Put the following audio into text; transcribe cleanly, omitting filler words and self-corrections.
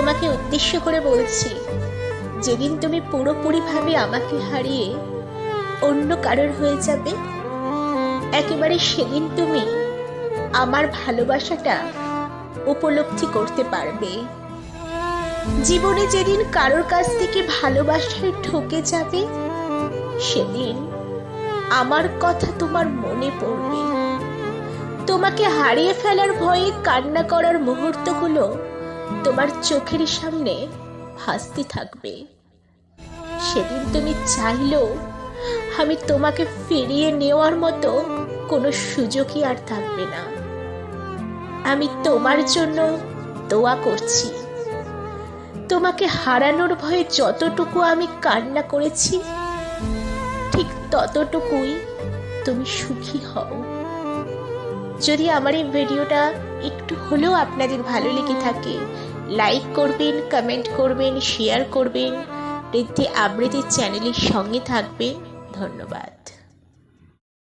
তোমাকে উদ্দেশ্য করে বলছি, যেদিন তুমি পুরোপুরিভাবে আমাকে হারিয়ে অন্য কারোর হয়ে যাবে, একেবারে সেদিন তুমি আমার ভালোবাসাটা উপলব্ধি করতে পারবে। জীবনে যেদিন কারোর কাছ থেকে ভালোবাসায় ঠকে যাবে, সেদিন আমার কথা তোমার মনে পড়বে। তোমাকে হারিয়ে ফেলার ভয়ে কান্না করার মুহূর্তগুলো তোমার চোখের সামনে ভাসতে থাকবে। সেদিন তুমি চাইলেও আমি তোমাকে ফিরিয়ে নেওয়ার মতো কোনো সুযোগই আর থাকবে না। আমি তোমার জন্য দোয়া করছি। তোমাকে হারানোর ভয়ে যতটুকু আমি কান্না করেছি, ঠিক ততটুকুই তুমি সুখী হও। যদি আমার এই ভিডিওটা একটু হলেও আপনাদের ভালো লেগে থাকে, লাইক করবেন, কমেন্ট করবেন, শেয়ার করবেন, ঋদ্ধি আবৃত্তির চ্যানেলের সঙ্গে থাকবেন। ধন্যবাদ।